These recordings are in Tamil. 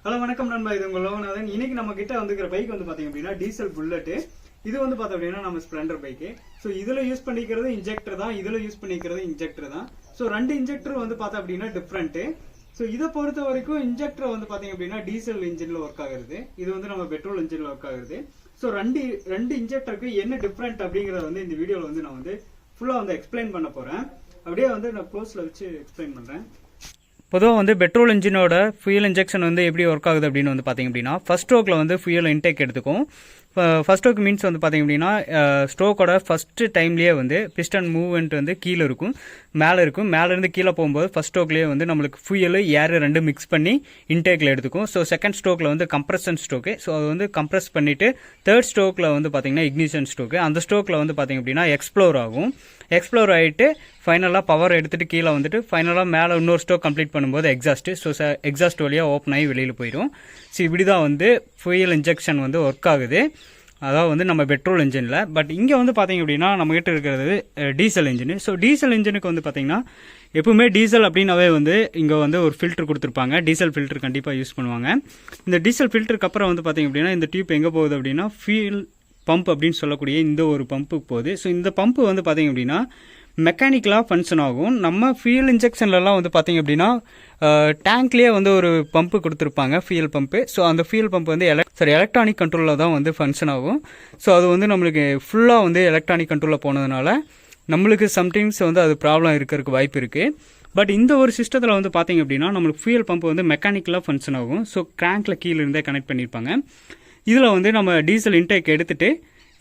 ஹலோ வணக்கம் நண்பா, இது உங்க லோகநாதன். இன்னைக்கு நம்ம கிட்ட வந்துக்கிற பைக் வந்து பாத்தீங்க அப்படின்னா டீசல் புல்லட். இது வந்து பார்த்தோம் அப்படின்னா நம்ம ஸ்ப்ளெண்டர் பைக்கு. ஸோ இதுல யூஸ் பண்ணிக்கிறது இன்ஜெக்டர் தான், இதுல யூஸ் பண்ணிக்கிறது இன்ஜெக்டர் தான். ஸோ ரெண்டு இன்ஜெக்டர் வந்து பார்த்தோம் அப்படின்னா டிஃப்ரெண்ட். ஸோ இதை பொறுத்த வரைக்கும் இன்ஜெக்டர் வந்து பாத்தீங்க அப்படின்னா டீசல் இன்ஜின்ல ஒர்க் ஆகுறது, இது வந்து நம்ம பெட்ரோல் இன்ஜின்ல ஒர்க் ஆகுறது. ஸோ ரெண்டு இன்ஜெக்டருக்கு என்ன டிஃப்ரெண்ட் அப்படிங்கறத வந்து இந்த வீடியோல வந்து நான் வந்து ஃபுல்லா வந்து எக்ஸ்பிளைன் பண்ண போறேன். அப்படியே வந்து நான் க்ளோஸ்ல வச்சு எக்ஸ்பிளைன் பண்றேன். பொதுவாக வந்து பெட்ரோல் இன்ஜினோட ஃபியூல் இன்ஜெக்ஷன் வந்து எப்படி ஒர்க் ஆகுது அப்படின்னு வந்து பார்த்தீங்க அப்படின்னா, ஃபர்ஸ்ட் ஸ்ட்ரோக்கில் வந்து ஃபியூல் இன்டேக் எடுத்துக்கும். ஃபர்ஸ்ட் ஸ்ட்ரோக் மீன்ஸ் வந்து பார்த்தீங்க அப்படின்னா ஸ்ட்ரோக்கோட ஃபர்ஸ்ட் டைம்லேயே வந்து பிஸ்டன் மூவ்மெண்ட் வந்து கீழே இருக்கும், மேலே இருக்கும். மேலேருந்து கீழே போகும்போது ஃபர்ஸ்ட் ஸ்ட்ரோக்லேயே வந்து நம்மளுக்கு ஃபியூல் ஏர் ரெண்டு மிக்ஸ் பண்ணி இன்டேக்கில் எடுத்துக்கும். ஸோ செகண்ட் ஸ்ட்ரோக்கில் வந்து கம்ப்ரஷன் ஸ்ட்ரோக்கு. ஸோ அது வந்து கம்ப்ரஸ் பண்ணிவிட்டு தேர்ட் ஸ்ட்ரோக்கில் வந்து பார்த்தீங்கன்னா இக்னிஷன் ஸ்ட்ரோக்கு. அந்த ஸ்ட்ரோக்கில் வந்து பார்த்தீங்க அப்படின்னா எக்ஸ்ப்ளோர் ஆகும். எக்ஸ்ப்ளோர் ஆகிட்டு ஃபைனலாக பவர் எடுத்துகிட்டு கீழே வந்துட்டு ஃபைனலாக மேலே இன்னொரு ஸ்ட்ரோக் கம்ப்ளீட் பண்ணும்போது எக்ஸாஸ்ட்டு. ஸோ எக்ஸாஸ்ட் வழியாக ஓப்பன் ஆகி வெளியில் போயிடும். ஸோ இப்படி தான் வந்து ஃபியூல் இன்ஜெக்ஷன் வந்து ஒர்க் ஆகுது, அதாவது வந்து நம்ம பெட்ரோல் இன்ஜினில். பட் இங்கே வந்து பார்த்தீங்க அப்படின்னா நம்மகிட்ட இருக்கிறது டீசல் இன்ஜின். ஸோ டீசல் இன்ஜினுக்கு வந்து பார்த்தீங்கன்னா எப்பவுமே டீசல் அப்படின்னாவே வந்து இங்கே வந்து ஒரு ஃபில்டர் கொடுத்துருப்பாங்க. டீசல் ஃபில்டர் கண்டிப்பாக யூஸ் பண்ணுவாங்க. இந்த டீசல் ஃபில்டருக்கு அப்புறம் வந்து பார்த்தீங்க அப்படின்னா இந்த டியூப் எங்கே போகுது அப்படின்னா ஃபியூல் பம்ப் அப்படின்னு சொல்லக்கூடிய இந்த ஒரு பம்புக்கு போகுது. ஸோ இந்த பம்பு வந்து பார்த்தீங்க அப்படின்னா மெக்கானிக்கலாக ஃபங்க்ஷன் ஆகும். நம்ம ஃபியூல் இன்ஜெக்ஷன்லலாம் வந்து பார்த்தீங்க அப்படின்னா டேங்க்லேயே வந்து ஒரு பம்பு கொடுத்துருப்பாங்க, ஃபியூல் பம்பு. ஸோ அந்த ஃபியூல் பம்ப் வந்து எலக்ட்ரானிக் கண்ட்ரோலில் தான் வந்து ஃபங்க்ஷன் ஆகும். ஸோ அது வந்து நம்மளுக்கு ஃபுல்லாக வந்து எலக்ட்ரானிக் கண்ட்ரோலில் போனதுனால நம்மளுக்கு சம்டைம்ஸ் வந்து அது ப்ராப்ளம் இருக்கிறதுக்கு வாய்ப்பு இருக்குது. பட் இந்த ஒரு சிஸ்டத்தில் வந்து பார்த்தீங்க அப்படின்னா நம்மளுக்கு ஃபியூல் பம்ப் வந்து மெக்கானிக்கலாக ஃபங்க்ஷன் ஆகும். ஸோ கிராங்கில் கீழே இருந்தே கனெக்ட் பண்ணியிருப்பாங்க. இதில் வந்து நம்ம டீசல் இன்டேக் எடுத்துகிட்டு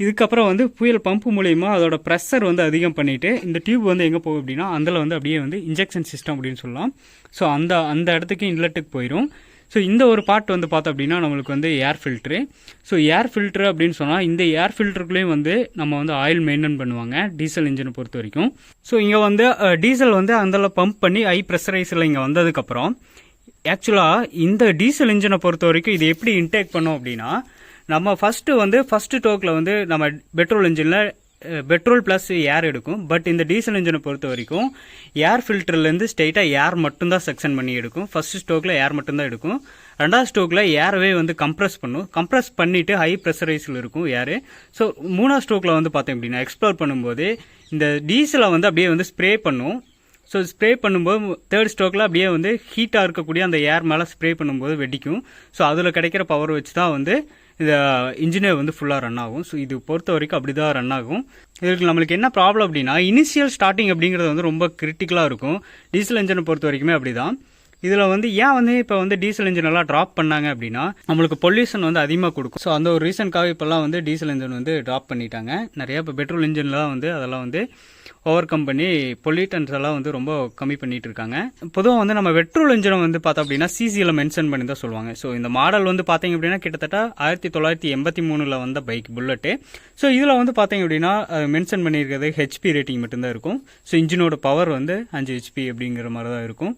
இதுக்கப்புறம் வந்து ஃபியூல் பம்ப் மூலிமா அதோட ப்ரெஷர் வந்து அதிகம் பண்ணிவிட்டு இந்த டியூப் வந்து எங்கே போகும் அப்படின்னா அதில் வந்து அப்படியே வந்து இன்ஜெக்ஷன் சிஸ்டம் அப்படின்னு சொல்லலாம். ஸோ அந்த இடத்துக்கு இன்லெட்டுக்கு போயிடும். ஸோ இந்த ஒரு பார்ட் வந்து பார்த்தோம் அப்படின்னா நம்மளுக்கு வந்து ஏர் ஃபில்ட்ரு. ஸோ ஏர் ஃபில்ட்ரு அப்படின்னு சொன்னால் இந்த ஏர் ஃபில்டருக்குள்ளேயும் வந்து நம்ம வந்து ஆயில் மெயின்டைன் பண்ணுவாங்க டீசல் இன்ஜினை பொறுத்த வரைக்கும். ஸோ இங்கே வந்து டீசல் வந்து அதில் பம்ப் பண்ணி ஹை ப்ரெஷரைஸில் இங்கே வந்ததுக்கப்புறம் ஆக்சுவலாக இந்த டீசல் இன்ஜினை பொறுத்த வரைக்கும் இது எப்படி இன்டேக் பண்ணோம் அப்படின்னா, நம்ம ஃபஸ்ட்டு டோக்கில் வந்து நம்ம பெட்ரோல் இன்ஜினில் பெட்ரோல் ப்ளஸ் ஏர் எடுக்கும். பட் இந்த டீசல் இன்ஜினை பொறுத்த வரைக்கும் ஏர் ஃபில்டர்லேருந்து ஸ்ட்ரெயிட்டாக ஏர் மட்டும்தான் செக்ஷன் பண்ணி எடுக்கும். ஃபஸ்ட்டு ஸ்டோக்கில் ஏர் மட்டும்தான் எடுக்கும். ரெண்டாவது ஸ்டோக்கில் ஏரவே வந்து கம்ப்ரஸ் பண்ணும். கம்ப்ரஸ் பண்ணிவிட்டு ஹை ப்ரெஷரைஸில் இருக்கும் ஏர். ஸோ மூணாவது ஸ்டோக்கில் வந்து பார்த்தோம் அப்படின்னா எக்ஸ்ப்ளோர் பண்ணும்போது இந்த டீசலை வந்து அப்படியே வந்து ஸ்ப்ரே பண்ணும். ஸோ ஸ்ப்ரே பண்ணும்போது தேர்ட் ஸ்டோக்கில் அப்படியே வந்து ஹீட்டாக இருக்கக்கூடிய அந்த ஏர் மேலே ஸ்ப்ரே பண்ணும்போது வெடிக்கும். ஸோ அதில் கிடைக்கிற பவர் வச்சு தான் வந்து இந்த இன்ஜினே வந்து ஃபுல்லாக ரன் ஆகும். ஸோ இது பொறுத்த வரைக்கும் அப்படி தான் ரன் ஆகும். இதுக்கு நம்மளுக்கு என்ன ப்ராப்ளம் அப்படின்னா இனிஷியல் ஸ்டார்டிங் அப்படிங்கிறது வந்து ரொம்ப கிரிட்டிக்கலாக இருக்கும். டீசல் இன்ஜினை பொறுத்த வரைக்குமே அப்படி தான். இதில் வந்து ஏன் வந்து இப்போ வந்து டீசல் இன்ஜின் எல்லாம் ட்ராப் பண்ணாங்க அப்படின்னா நம்மளுக்கு பொல்யூஷன் வந்து அதிகமாக கொடுக்கும். ஸோ அந்த ஒரு ரீசனுக்காக இப்போல்லாம் வந்து டீசல் இன்ஜின் வந்து ட்ராப் பண்ணிட்டாங்க. நிறையா இப்போ பெட்ரோல் இன்ஜின்லாம் வந்து அதெல்லாம் வந்து ஓவர் கம் பண்ணி பொல்யூட்டன்ஸ் எல்லாம் வந்து ரொம்ப கம்மி பண்ணிட்டு இருக்காங்க. பொதுவாக வந்து நம்ம பெட்ரோல் இன்ஜினை வந்து பார்த்தோம் அப்படின்னா சிசியில் மென்ஷன் பண்ணி தான் சொல்லுவாங்க. ஸோ இந்த மாடல் வந்து பார்த்தீங்க அப்படின்னா கிட்டத்தட்ட 1983 வந்த பைக் புல்லட்டு. ஸோ இதில் வந்து பார்த்தீங்க அப்படின்னா மென்ஷன் பண்ணியிருக்கிறது ஹெச்பி ரேட்டிங் மட்டும்தான் இருக்கும். ஸோ இன்ஜினோட பவர் வந்து 5 HP அப்படிங்கிற மாதிரி தான் இருக்கும்.